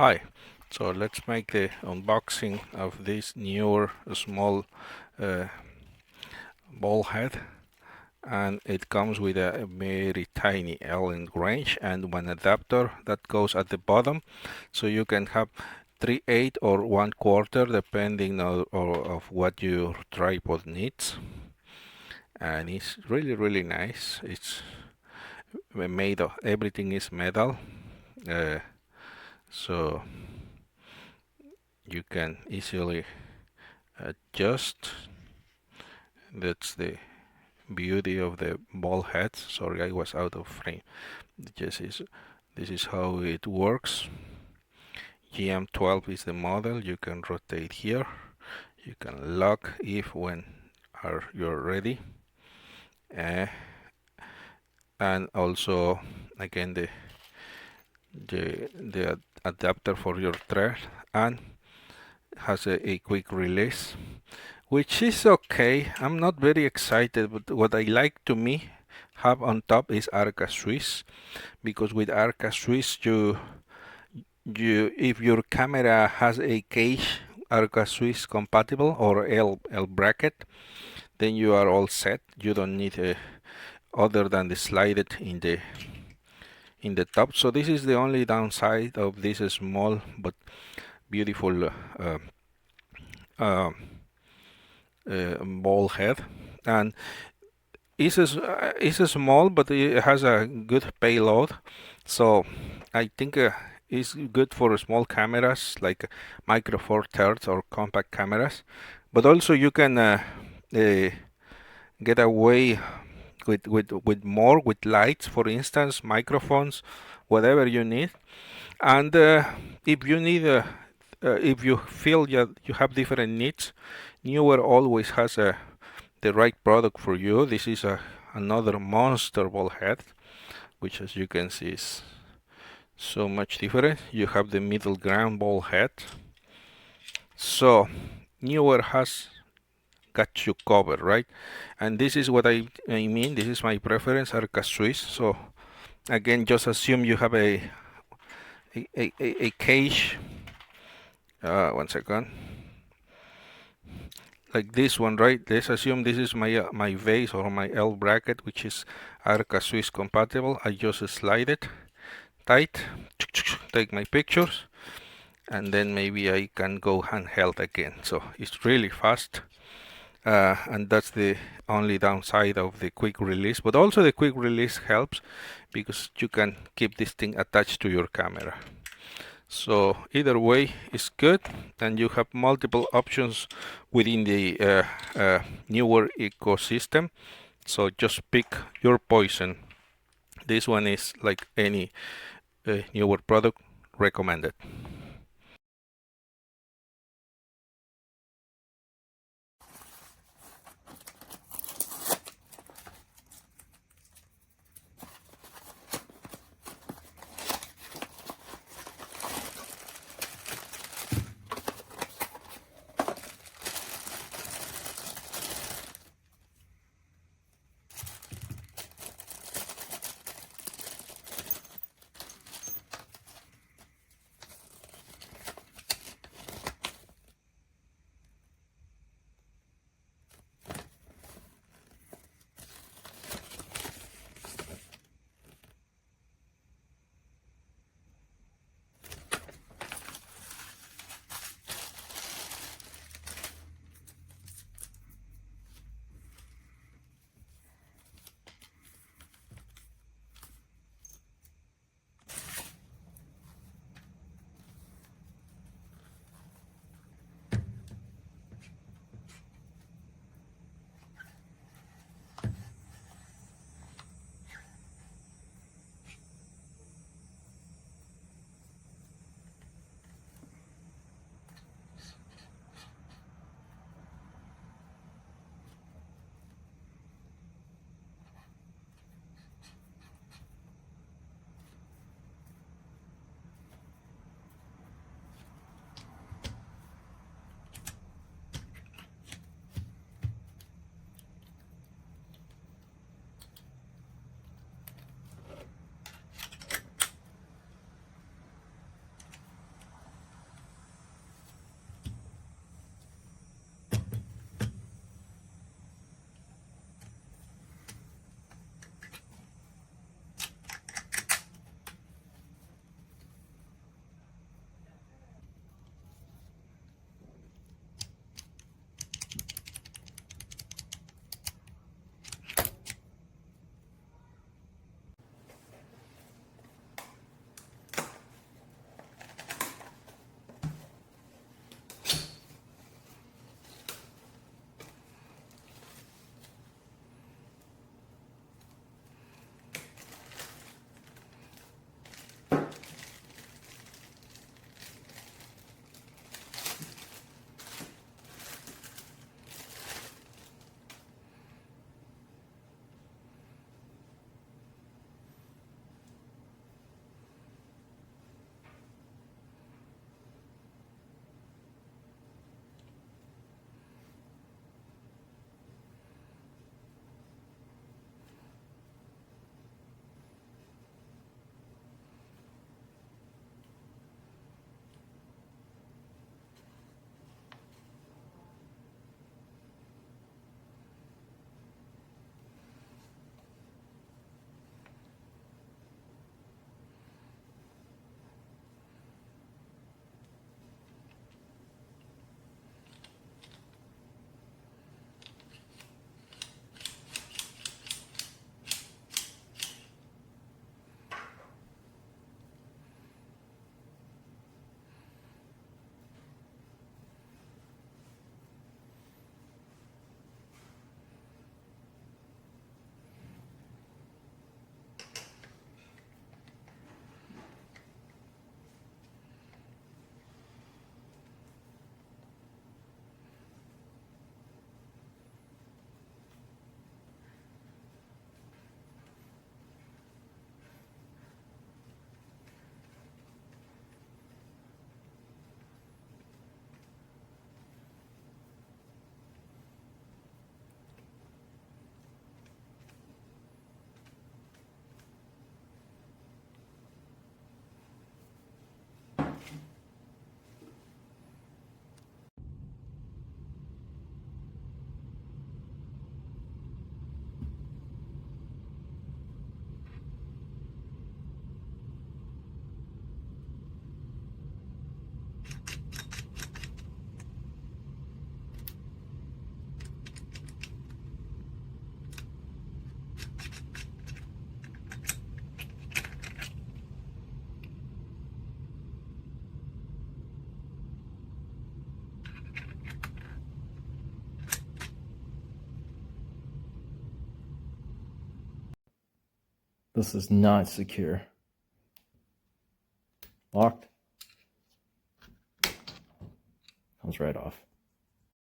Hi, so let's make the unboxing of this newer small uh, ball head, and it comes with a very tiny Allen wrench and one adapter that goes at the bottom, so you can have 3/8 or 1/4 depending on of what your tripod needs. And it's really nice. It's made of everything is metal, uh, so you can easily adjust. That's the beauty of the ball head. Sorry, I was out of frame. This is how it works. GM12 is the model. You can rotate here. You can lock if when you're ready. And also again the adapter for your thread, and has a quick release, which is okay. I'm not very excited, but what I like to me have on top is Arca Swiss, because with Arca Swiss you if your camera has a cage Arca Swiss compatible or L bracket, then you are all set. You don't need other than the slide it in the top. So this is the only downside of this small but beautiful ball head. And it's small, but it has a good payload, so I think it's good for small cameras like micro four thirds or compact cameras. But also you can get away with more, with lights, for instance, microphones, whatever you need. And if you need if you feel you have different needs, Neewer always has the right product for you. This is another monster ball head, which as you can see is so much different. You have the middle ground ball head. So Neewer has got you covered, right? And this is what I mean. This is my preference, Arca Swiss. So again, just assume you have a cage. 1 second. Like this one, right? Let's assume this is my vase or my L bracket, which is Arca Swiss compatible. I just slide it tight, take my pictures, and then maybe I can go handheld again. So it's really fast, and that's the only downside of the quick release. But also the quick release helps because you can keep this thing attached to your camera. So either way is good, and you have multiple options within the Neewer ecosystem. So just pick your poison. This one is like any Neewer product, recommended. This is not secure. Locked. Comes right off.